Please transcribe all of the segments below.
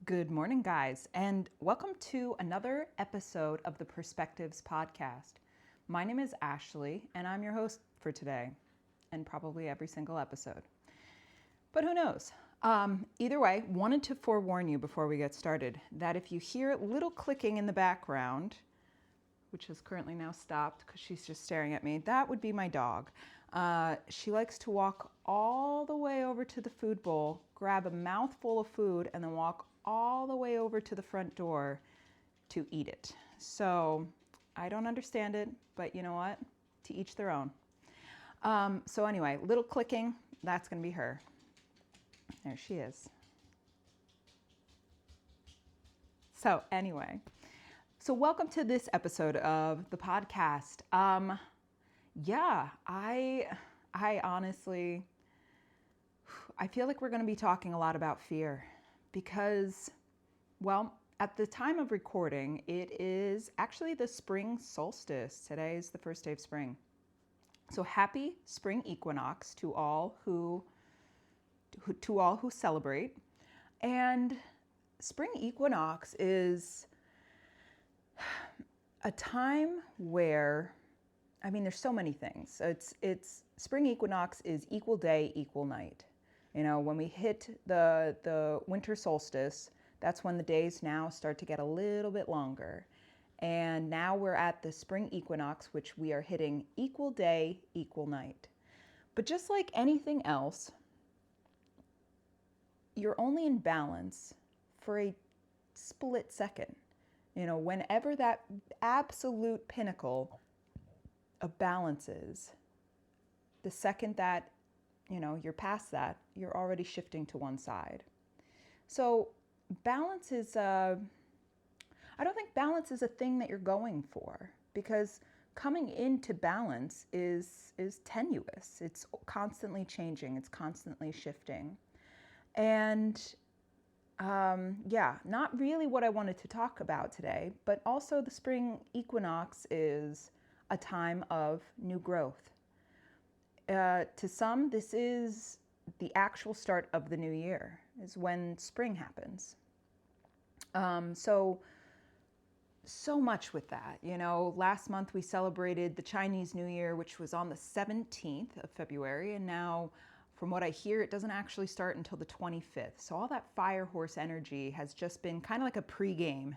Good morning, guys, and welcome to another episode of the Perspectives Podcast. My name is Ashley, and I'm your host for today, and probably every single episode. But who knows? Either way, wanted to forewarn you before we get started that if you hear a little clicking in the background, which has currently now stopped because she's just staring at me, that would be my dog. She likes to walk all the way over to the food bowl, grab a mouthful of food, and then walk all the way over to the front door to eat it. So I don't understand it, but you know what? To each their own. So anyway, little clicking, that's going to be her. There she is. So anyway, so welcome to this episode of the podcast. I honestly, I feel like we're going to be talking a lot about fear because, well, at the time of recording, it is actually the spring solstice. Today is the first day of spring. So happy spring equinox to all who celebrate. And spring equinox is a time where, there's so many things. It's spring equinox is equal day, equal night. You know, when we hit the winter solstice, that's when the days now start to get a little bit longer. And now we're at the spring equinox, which we are hitting equal day, equal night. But just like anything else, you're only in balance for a split second. You know, whenever that absolute pinnacle of balance is, the second that, you're past that, you're already shifting to one side. So balance is, I don't think balance is a thing that you're going for, because coming into balance is tenuous. It's constantly changing. It's constantly shifting. And not really what I wanted to talk about today, but also the spring equinox is a time of new growth. To some, this is the actual start of the new year, is when spring happens. So much with that. You know, last month we celebrated the Chinese New Year, which was on the 17th of February, and now, from what I hear, it doesn't actually start until the 25th. So all that fire horse energy has just been kind of like a pregame.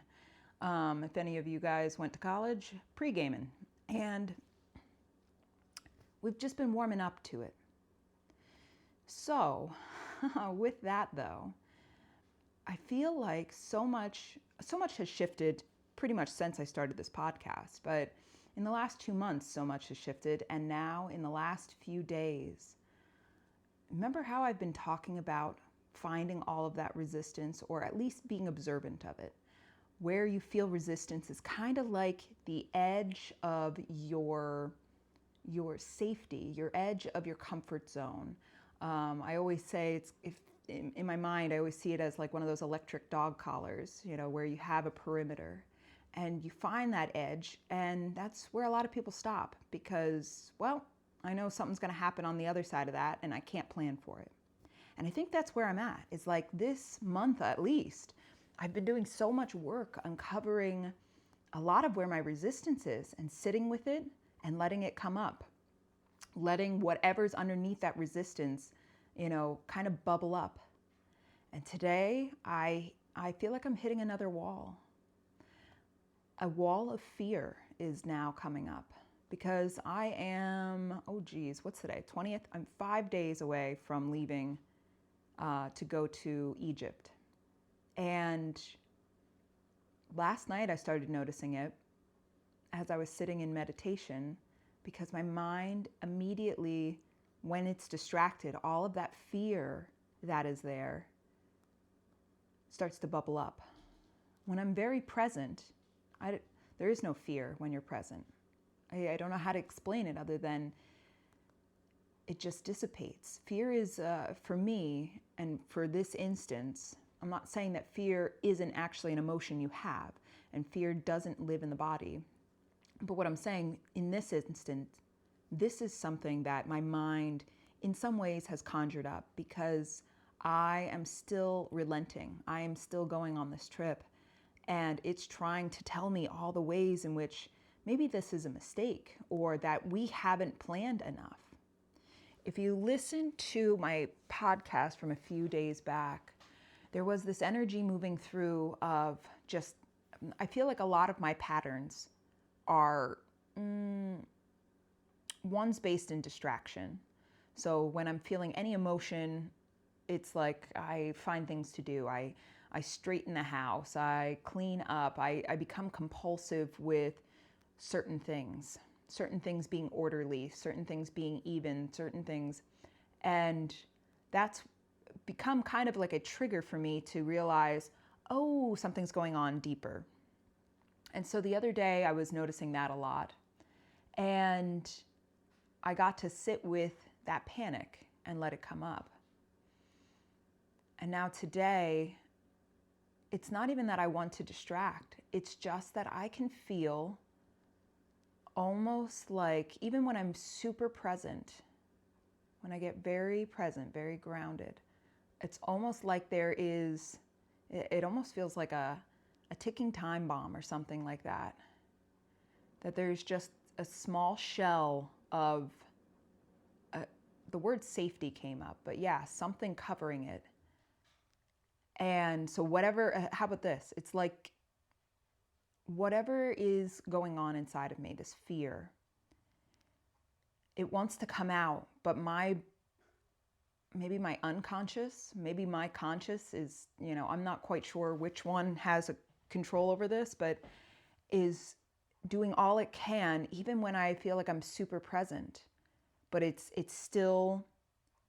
If any of you guys went to college, pre-gaming. And we've just been warming up to it. So with that though, I feel like so much has shifted pretty much since I started this podcast. But in the last 2 months, so much has shifted. And now in the last few days, remember how I've been talking about finding all of that resistance, or at least being observant of it? Where you feel resistance is kind of like the edge of your safety, your edge of your comfort zone. I always say in my mind, I always see it as like one of those electric dog collars, where you have a perimeter and you find that edge, and that's where a lot of people stop because, well, I know something's going to happen on the other side of that and I can't plan for it. And I think that's where I'm at. It's like this month at least, I've been doing so much work uncovering a lot of where my resistance is and sitting with it and letting it come up. Letting whatever's underneath that resistance, kind of bubble up. And today I feel like I'm hitting another wall. A wall of fear is now coming up. Because I am, what's today? 20th? I'm 5 days away from leaving to go to Egypt. And last night I started noticing it as I was sitting in meditation, because my mind immediately, when it's distracted, all of that fear that is there starts to bubble up. When I'm very present, there is no fear when you're present. I don't know how to explain it other than it just dissipates. Fear is, for me, and for this instance, I'm not saying that fear isn't actually an emotion you have, and fear doesn't live in the body. But what I'm saying in this instance, this is something that my mind in some ways has conjured up because I am still relenting. I am still going on this trip. And it's trying to tell me all the ways in which maybe this is a mistake or that we haven't planned enough. If you listen to my podcast from a few days back, there was this energy moving through of just, I feel like a lot of my patterns are one's based in distraction. So when I'm feeling any emotion, it's like I find things to do. I straighten the house, I clean up, I become compulsive with certain things being orderly, certain things being even, certain things. And that's become kind of like a trigger for me to realize, oh, something's going on deeper. And so the other day I was noticing that a lot. And I got to sit with that panic and let it come up. And now today, it's not even that I want to distract. It's just that I can feel almost like, even when I'm super present, when I get very present, very grounded, it's almost like it almost feels like a ticking time bomb or something like that. That there's just a small shell of, the word safety came up, but yeah, something covering it. And so how about this? It's like whatever is going on inside of me, this fear, it wants to come out, but maybe my unconscious, maybe my conscious is, I'm not quite sure which one has a control over this, but is doing all it can, even when I feel like I'm super present, but it's still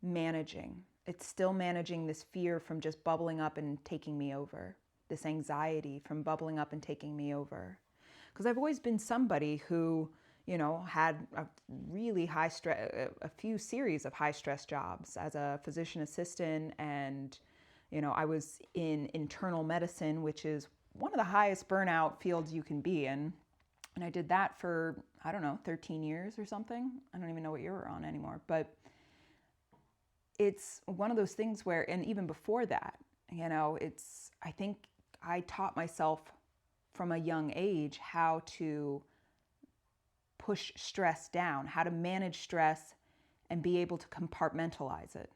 managing. It's still managing this fear from just bubbling up and taking me over, this anxiety from bubbling up and taking me over. Because I've always been somebody who, had a really high stress, a few series of high stress jobs as a physician assistant. And, I was in internal medicine, which is one of the highest burnout fields you can be in. And I did that for, 13 years or something. I don't even know what year we're on anymore, but it's one of those things where, and even before that, I think I taught myself from a young age how to push stress down, how to manage stress and be able to compartmentalize it.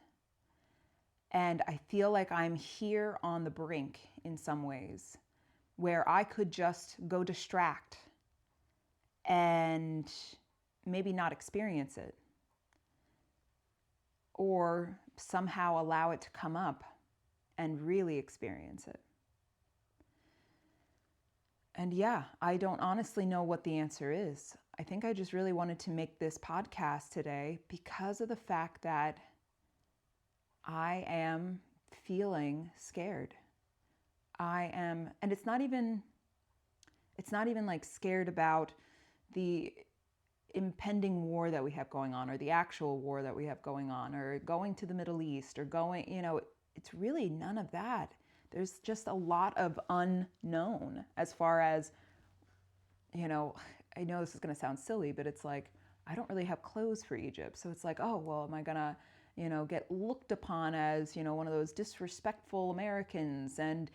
And I feel like I'm here on the brink in some ways where I could just go distract and maybe not experience it, or somehow allow it to come up and really experience it. And yeah, I don't honestly know what the answer is. I think I just really wanted to make this podcast today because of the fact that I am feeling scared. And it's not even like scared about the impending war that we have going on, or the actual war that we have going on, or going to the Middle East, or going, it's really none of that. There's just a lot of unknown as far as, I know this is going to sound silly, but it's like, I don't really have clothes for Egypt. So it's like, oh, well, am I going to, get looked upon as, one of those disrespectful Americans? And,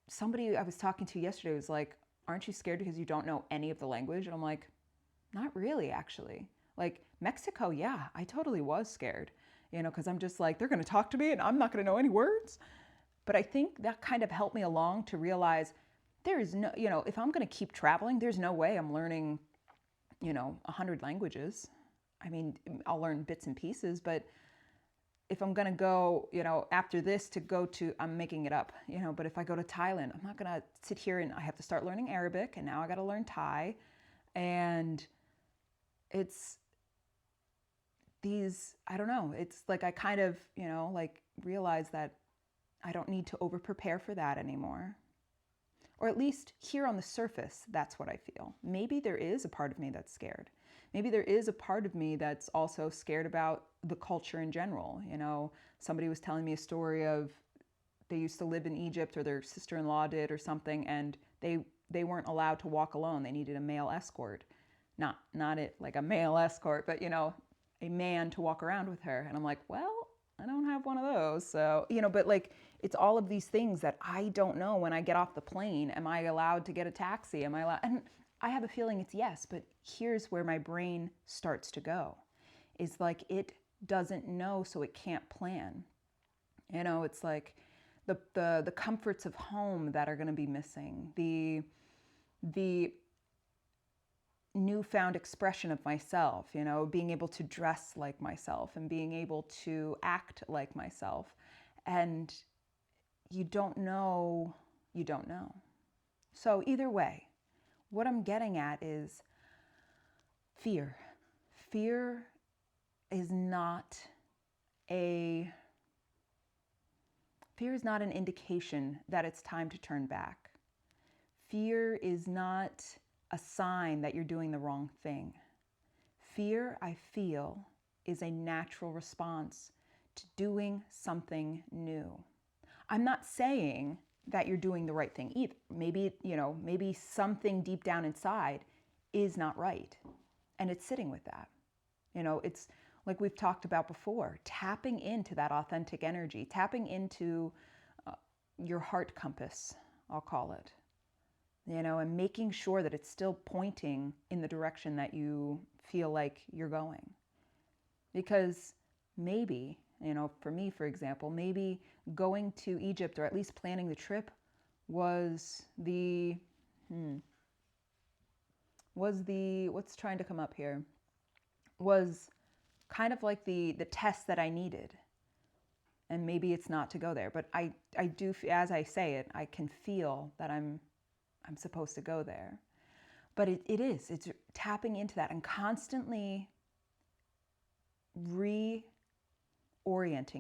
somebody I was talking to yesterday was like, aren't you scared because you don't know any of the language? And I'm like, not really, actually. Like Mexico, yeah, I totally was scared, because I'm just like, they're going to talk to me and I'm not going to know any words. But I think that kind of helped me along to realize there is no, if I'm going to keep traveling, there's no way I'm learning, 100 languages. I mean, I'll learn bits and pieces, but if I'm going to go, after this I'm making it up, but if I go to Thailand, I'm not going to sit here and I have to start learning Arabic, and now I got to learn Thai. And it's these, I don't know, it's like I kind of, realize that I don't need to over prepare for that anymore. Or at least here on the surface, that's what I feel. Maybe there is a part of me that's scared. Maybe there is a part of me that's also scared about the culture in general. Somebody was telling me a story of they used to live in Egypt, or their sister-in-law did or something, and they weren't allowed to walk alone. They needed a male escort. Not it like a male escort, but a man to walk around with her. And I'm like, well, I don't have one of those. So, but like it's all of these things that I don't know when I get off the plane. Am I allowed to get a taxi? Am I allowed? And I have a feeling it's yes, but here's where my brain starts to go. Is like it doesn't know, so it can't plan. It's like the comforts of home that are going to be missing, the newfound expression of myself, being able to dress like myself and being able to act like myself. And you don't know, you don't know. So either way, what I'm getting at is fear. Fear is not an indication that it's time to turn back. Fear is not a sign that you're doing the wrong thing. Fear, I feel, is a natural response to doing something new. I'm not saying that you're doing the right thing either. Maybe something deep down inside is not right. And it's sitting with that. It's like we've talked about before, tapping into that authentic energy, tapping into your heart compass, I'll call it, and making sure that it's still pointing in the direction that you feel like you're going. Because maybe, for me, for example, maybe going to Egypt, or at least planning the trip, was what's trying to come up here, was kind of like the test that I needed. And maybe it's not to go there, but I do, as I say it, I can feel that I'm supposed to go there. But it's tapping into that and constantly reorienting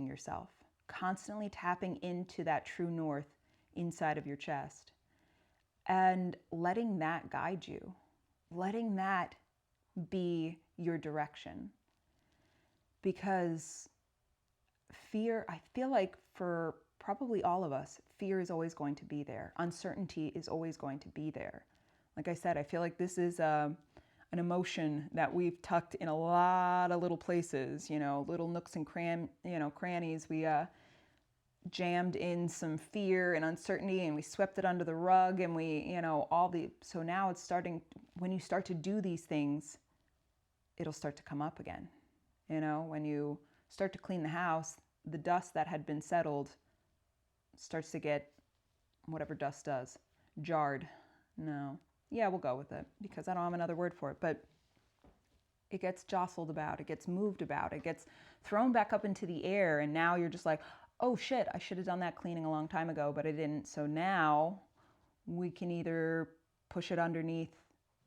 yourself, constantly tapping into that true north inside of your chest and letting that guide you, letting that be your direction. Because fear, I feel like for probably all of us, fear is always going to be there. Uncertainty is always going to be there. Like I said, I feel like this is an emotion that we've tucked in a lot of little places, little nooks and crannies. We jammed in some fear and uncertainty, and we swept it under the rug, and so now it's starting, when you start to do these things, it'll start to come up again. When you start to clean the house, the dust that had been settled starts to get, whatever dust does, jarred. No. Yeah, we'll go with it because I don't have another word for it. But it gets jostled about, it gets moved about, it gets thrown back up into the air. And now you're just like, oh shit, I should have done that cleaning a long time ago, but I didn't. So now we can either push it underneath,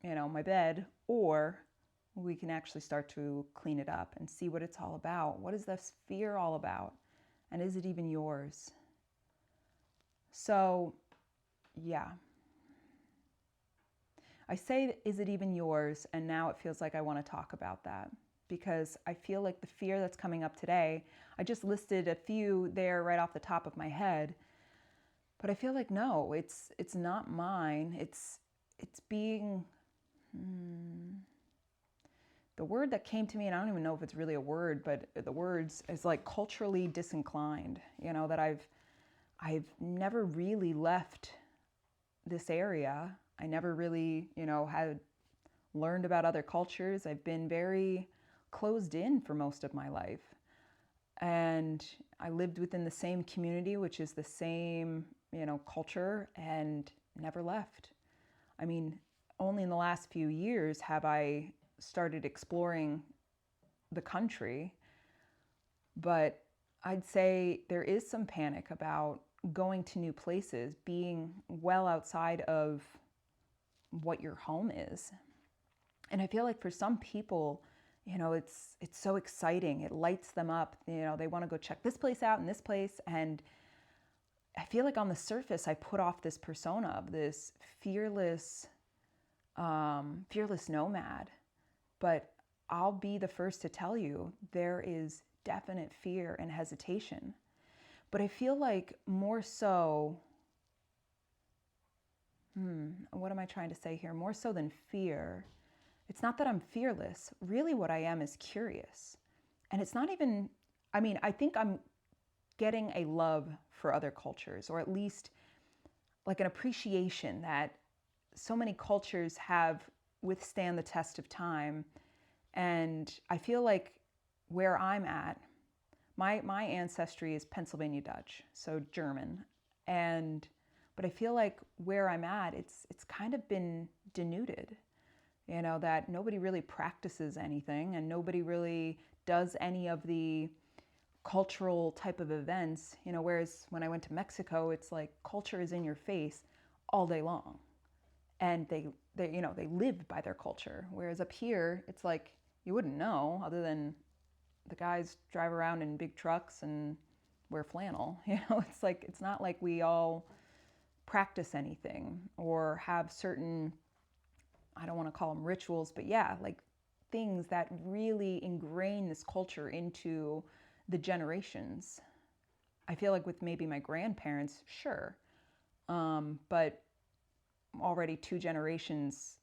my bed, or we can actually start to clean it up and see what it's all about. What is this fear all about? And is it even yours? So, yeah. I say, is it even yours? And now it feels like I want to talk about that because I feel like the fear that's coming up today, I just listed a few there right off the top of my head, but I feel like, no, it's not mine. It's being, the word that came to me, and I don't even know if it's really a word, but the words is like culturally disinclined, that I've never really left this area. I never really, had learned about other cultures. I've been very closed in for most of my life. And I lived within the same community, which is the same, culture, and never left. I mean, only in the last few years have I started exploring the country, but I'd say there is some panic about going to new places, being well outside of what your home is. And I feel like for some people, it's so exciting. It lights them up. They want to go check this place out and this place. And I feel like on the surface, I put off this persona of this fearless nomad. But I'll be the first to tell you, there is definite fear and hesitation. But I feel like more so, what am I trying to say here? More so than fear, it's not that I'm fearless. Really what I am is curious. And it's not even, I mean, I think I'm getting a love for other cultures, or at least like an appreciation that so many cultures have withstand the test of time. And I feel like where I'm at, my ancestry is Pennsylvania Dutch, so German. And but I feel like where I'm at, it's kind of been denuded. That nobody really practices anything and nobody really does any of the cultural type of events, whereas when I went to Mexico, it's like culture is in your face all day long. And they live by their culture. Whereas up here, it's like you wouldn't know other than the guys drive around in big trucks and wear flannel. It's like it's not like we all practice anything or have certain, I don't want to call them rituals, but yeah, like things that really ingrain this culture into the generations. I feel like with maybe my grandparents, sure, but already 2 generations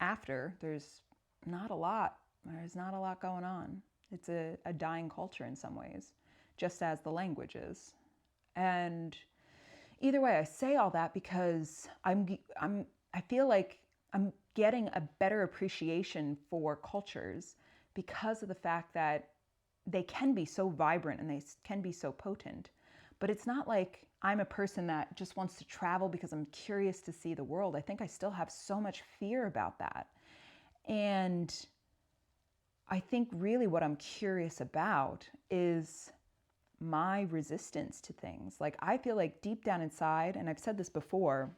after, there's not a lot. There's not a lot going on. It's a dying culture in some ways, just as the language is. And either way, I say all that because I feel like I'm getting a better appreciation for cultures because of the fact that they can be so vibrant and they can be so potent. But it's not like I'm a person that just wants to travel because I'm curious to see the world. I think I still have so much fear about that. And I think really what I'm curious about is my resistance to things. Like I feel like deep down inside, and I've said this before,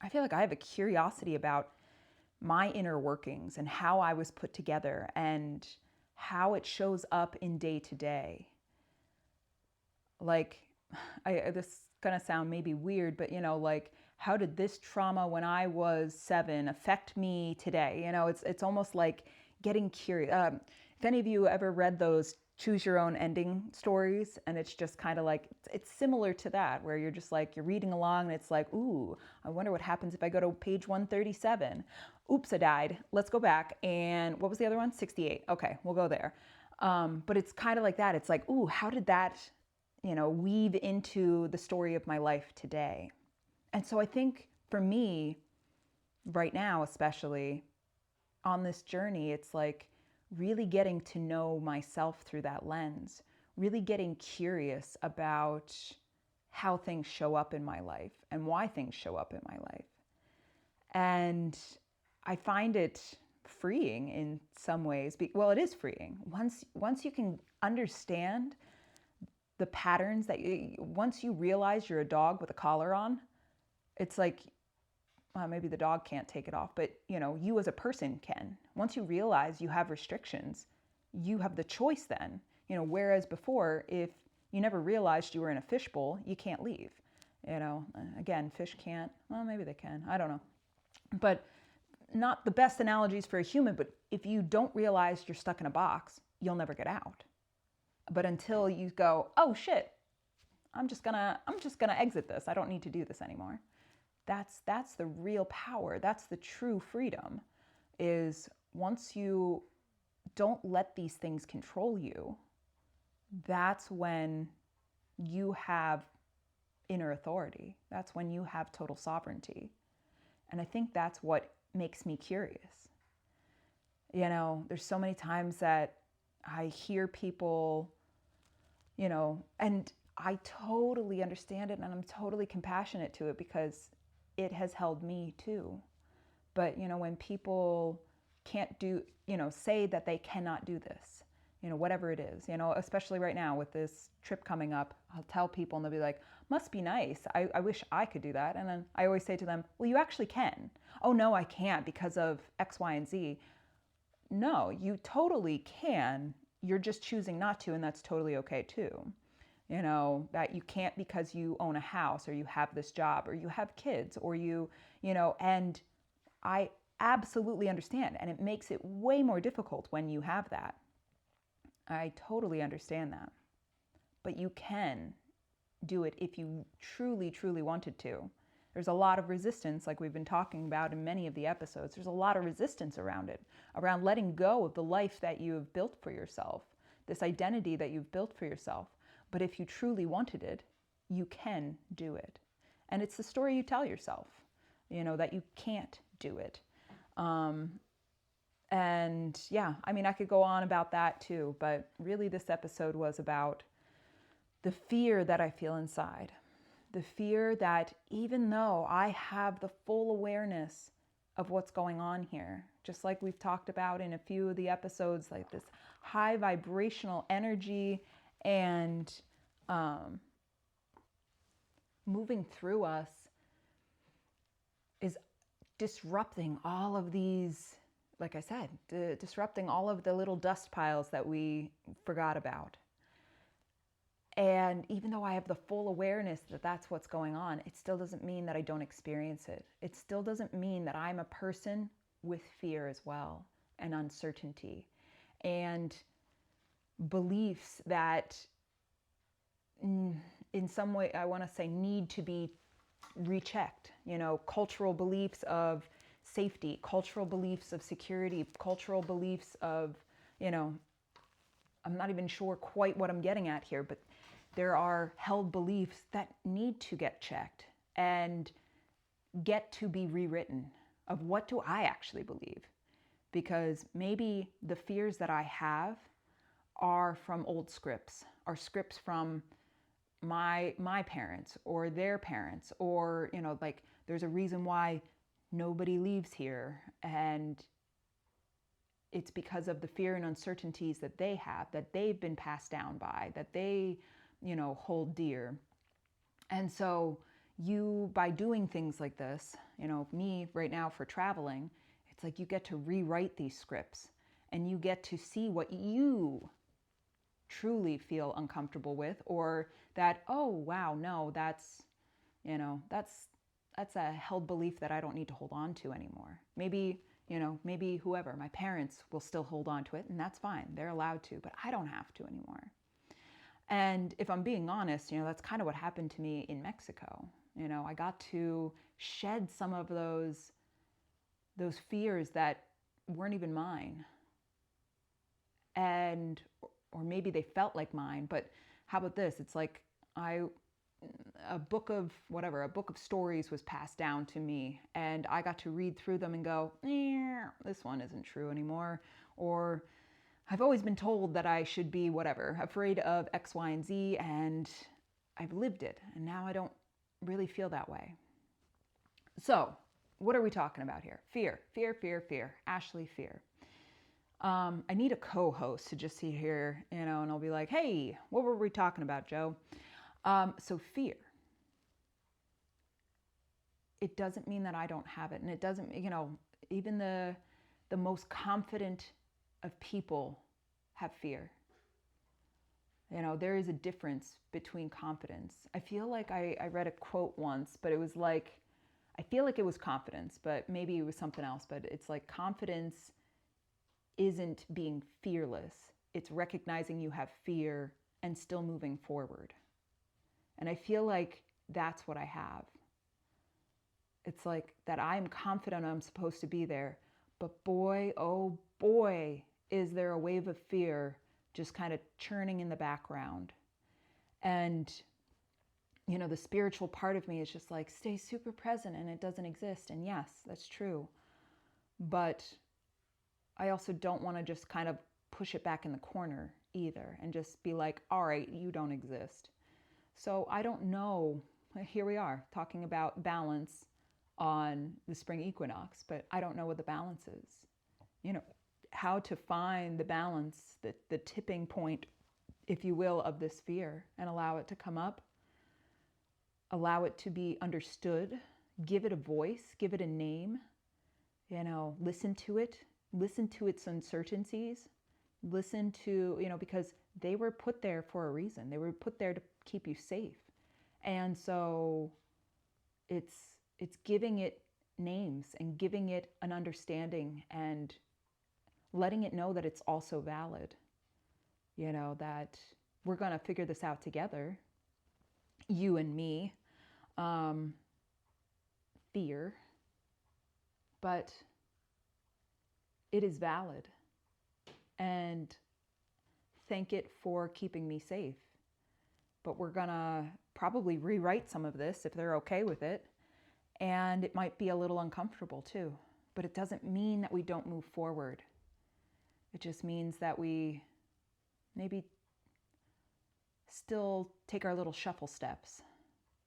I feel like I have a curiosity about my inner workings and how I was put together and how it shows up in day to day. Like, this is gonna sound maybe weird, but like how did this trauma when I was 7 affect me today? It's almost like getting curious. If any of you ever read those choose your own ending stories, and it's just kind of like, it's similar to that, where you're just like, you're reading along and it's like, ooh, I wonder what happens if I go to page 137. Oops, I died. Let's go back. And what was the other one? 68. Okay, we'll go there. But it's kind of like that. It's like, ooh, how did that, weave into the story of my life today? And so I think for me, right now, especially on this journey, it's like really getting to know myself through that lens, really getting curious about how things show up in my life and why things show up in my life. And I find it freeing in some ways. Well, it is freeing. Once you can understand the patterns once you realize you're a dog with a collar on, it's like, maybe the dog can't take it off, but you as a person can. Once you realize you have restrictions, you have the choice then. Whereas before, if you never realized you were in a fishbowl, you can't leave. Again, fish can't. Well, maybe they can. I don't know. But not the best analogies for a human, but if you don't realize you're stuck in a box, you'll never get out. But until you go, oh shit, I'm just gonna exit this. I don't need to do this anymore. That's the real power. That's the true freedom, is once you don't let these things control you, that's when you have inner authority. That's when you have total sovereignty. And I think that's what makes me curious. There's so many times that I hear people, and I totally understand it and I'm totally compassionate to it because it has held me too. But, when people can't do, say that they cannot do this, whatever it is, especially right now with this trip coming up, I'll tell people and they'll be like, must be nice. I wish I could do that. And then I always say to them, well, you actually can. Oh, no, I can't because of X, Y, and Z. No, you totally can. You're just choosing not to, and that's totally okay too. That you can't because you own a house or you have this job or you have kids or and I absolutely understand. And it makes it way more difficult when you have that. I totally understand that. But you can do it if you truly, truly wanted to. There's a lot of resistance, like we've been talking about in many of the episodes. There's a lot of resistance around it, around letting go of the life that you have built for yourself, this identity that you've built for yourself. But if you truly wanted it, you can do it. And it's the story you tell yourself, that you can't do it. And yeah, I mean, I could go on about that too, but really this episode was about the fear that I feel inside. The fear that even though I have the full awareness of what's going on here, just like we've talked about in a few of the episodes, like this high vibrational energy and moving through us is disrupting all of these, like I said, disrupting all of the little dust piles that we forgot about. And even though I have the full awareness that that's what's going on, it still doesn't mean that I don't experience it. It still doesn't mean that I'm a person with fear as well, and uncertainty, and beliefs that in some way, I want to say, need to be rechecked. Cultural beliefs of safety, cultural beliefs of security, cultural beliefs of, I'm not even sure quite what I'm getting at here, but there are held beliefs that need to get checked and get to be rewritten of what do I actually believe? Because maybe the fears that I have are from old scripts, are scripts from my parents or their parents, or, like there's a reason why nobody leaves here, and it's because of the fear and uncertainties that they have, that they've been passed down by, that they, hold dear. And so you, by doing things like this, me right now for traveling, it's like you get to rewrite these scripts and you get to see what you truly feel uncomfortable with, or that, oh, wow, no, that's a held belief that I don't need to hold on to anymore. Maybe whoever, my parents will still hold on to it, and that's fine. They're allowed to, but I don't have to anymore. And if I'm being honest, that's kind of what happened to me in Mexico. I got to shed some of those fears that weren't even mine. Or maybe they felt like mine, but how about this? It's like a book of stories was passed down to me, and I got to read through them and go, this one isn't true anymore. Or I've always been told that I should be afraid of X, Y, and Z, and I've lived it, and now I don't really feel that way. So what are we talking about here? Fear, fear, fear, fear. Ashley, fear. I need a co-host to just sit here, and I'll be like, hey, what were we talking about, Joe? So fear. It doesn't mean that I don't have it. And it doesn't, even the most confident of people have fear. There is a difference between confidence. I feel like I read a quote once, but it was like, I feel like it was confidence, but maybe it was something else. But it's like confidence isn't being fearless. It's recognizing you have fear and still moving forward. And I feel like that's what I have. It's like that I'm confident I'm supposed to be there, but boy, oh boy, is there a wave of fear just kind of churning in the background. And, the spiritual part of me is just like, stay super present, and it doesn't exist. And yes, that's true. But I also don't want to just kind of push it back in the corner either and just be like, all right, you don't exist. So I don't know. Here we are talking about balance on the spring equinox, but I don't know what the balance is. How to find the balance, the tipping point, if you will, of this fear, and allow it to come up, allow it to be understood, give it a voice, give it a name, listen to its uncertainties, listen to, because they were put there for a reason. They were put there to keep you safe. And so it's giving it names and giving it an understanding and letting it know that it's also valid, that we're going to figure this out together, you and me, fear, but it is valid. And thank it for keeping me safe. But we're gonna probably rewrite some of this if they're okay with it. And it might be a little uncomfortable too. But it doesn't mean that we don't move forward. It just means that we maybe still take our little shuffle steps.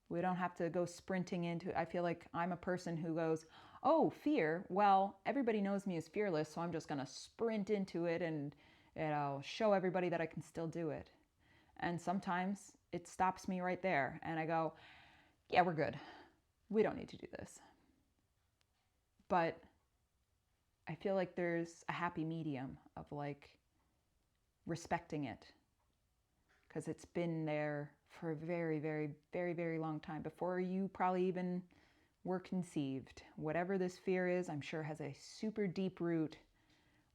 We don't have to go sprinting into it. I feel like I'm a person who goes, oh, fear. Well, everybody knows me as fearless, so I'm just going to sprint into it and show everybody that I can still do it. And sometimes it stops me right there. And I go, yeah, we're good. We don't need to do this. But I feel like there's a happy medium of like respecting it, because it's been there for a very, very, very, very long time, before you probably even were conceived. Whatever this fear is, I'm sure has a super deep root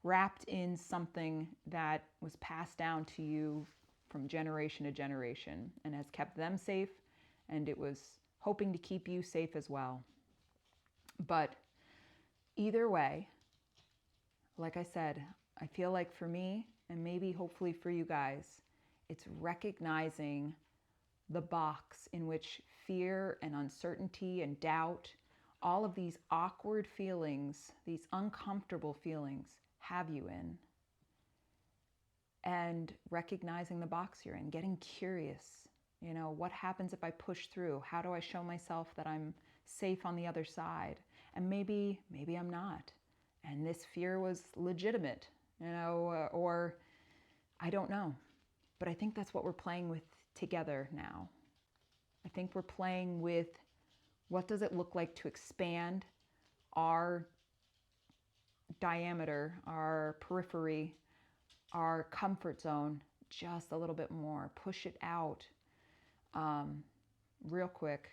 wrapped in something that was passed down to you from generation to generation and has kept them safe, and it was hoping to keep you safe as well. But either way, like I said, I feel like for me, and maybe hopefully for you guys, it's recognizing the box in which fear and uncertainty and doubt, all of these awkward feelings, these uncomfortable feelings, have you in. And recognizing the box you're in, getting curious. You know, what happens if I push through? How do I show myself that I'm safe on the other side? And maybe I'm not. And this fear was legitimate, or I don't know. But I think that's what we're playing with together now. I think we're playing with what does it look like to expand our diameter, our periphery, our comfort zone just a little bit more. Push it out. Real quick.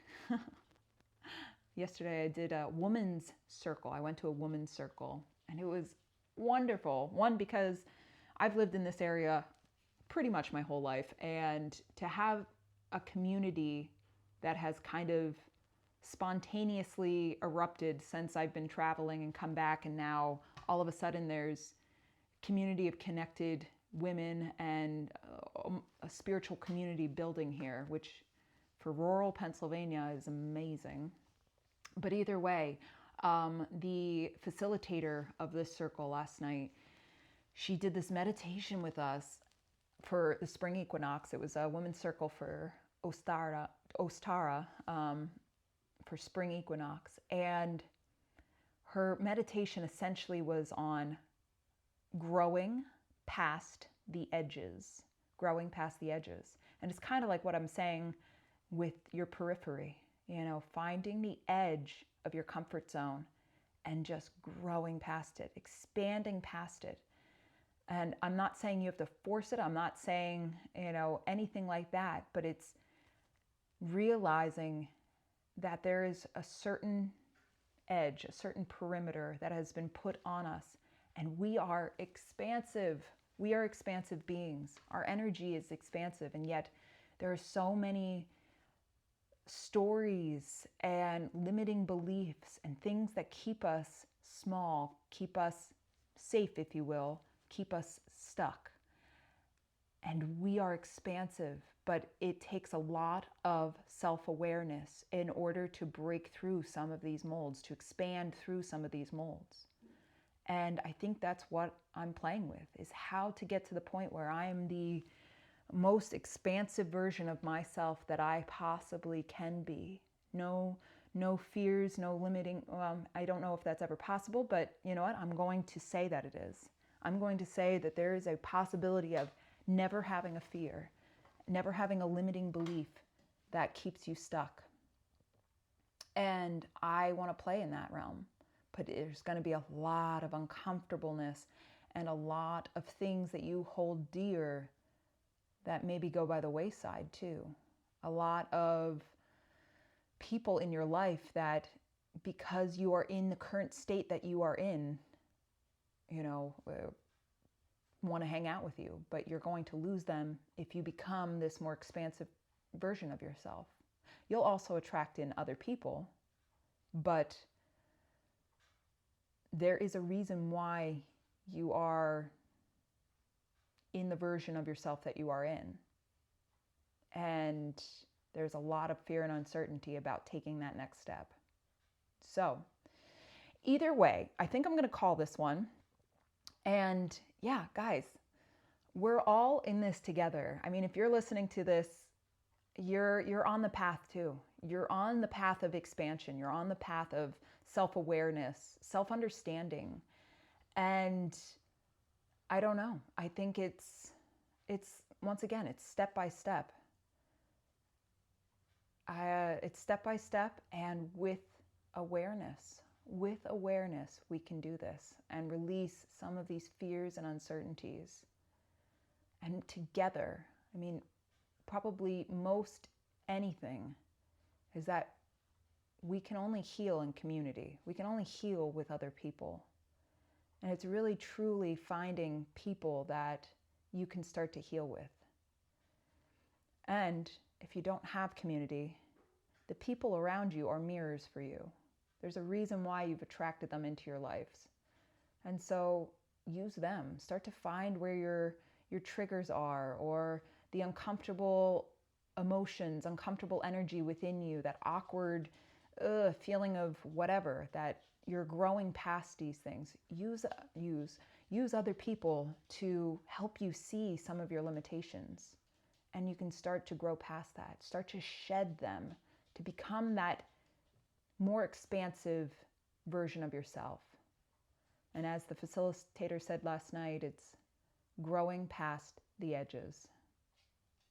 Yesterday I did a woman's circle. I went to a woman's circle and it was wonderful. One, because I've lived in this area pretty much my whole life, and to have a community that has kind of spontaneously erupted since I've been traveling and come back, and now all of a sudden there's community of connected women and a spiritual community building here, which for rural Pennsylvania is amazing. But either way, the facilitator of this circle last night, she did this meditation with us for the spring equinox. It was a women's circle for Ostara, for spring equinox. And her meditation essentially was on growing past the edges, growing past the edges. And it's kind of like what I'm saying with your periphery, finding the edge of your comfort zone and just growing past it, expanding past it. And I'm not saying you have to force it. I'm not saying, anything like that, but it's realizing that there is a certain edge, a certain perimeter that has been put on us, and we are expansive. We are expansive beings. Our energy is expansive, and yet there are so many stories and limiting beliefs and things that keep us small, keep us safe, if you will, keep us stuck. And we are expansive, but it takes a lot of self-awareness in order to break through some of these molds, to expand through some of these molds. And I think that's what I'm playing with, is how to get to the point where I am the most expansive version of myself that I possibly can be. No fears, no limiting. I don't know if that's ever possible, but you know what? I'm going to say that it is. I'm going to say that there is a possibility of never having a fear, never having a limiting belief that keeps you stuck. And I want to play in that realm, but there's going to be a lot of uncomfortableness and a lot of things that you hold dear that maybe go by the wayside too. A lot of people in your life that, because you are in the current state that you are in, want to hang out with you, but you're going to lose them if you become this more expansive version of yourself. You'll also attract in other people, but there is a reason why you are in the version of yourself that you are in. And there's a lot of fear and uncertainty about taking that next step. So either way, I think I'm going to call this one. And yeah, guys, we're all in this together. I mean, if you're listening to this, you're on the path too. You're on the path of expansion. You're on the path of self-awareness, self-understanding. And I don't know. I think it's once again, it's step by step. It's step by step, and with awareness. With awareness, we can do this and release some of these fears and uncertainties. And together, I mean, probably most anything is that we can only heal in community. We can only heal with other people. And it's really truly finding people that you can start to heal with. And if you don't have community, the people around you are mirrors for you. There's a reason why you've attracted them into your lives. And so use them. Start to find where your triggers are, or the uncomfortable emotions, uncomfortable energy within you, that awkward feeling of whatever, that you're growing past these things. Use other people to help you see some of your limitations. And you can start to grow past that. Start to shed them to become that more expansive version of yourself. And as the facilitator said last night, it's growing past the edges.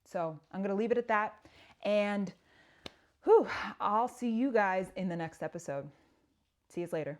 So I'm going to leave it at that. And I'll see you guys in the next episode. See you later.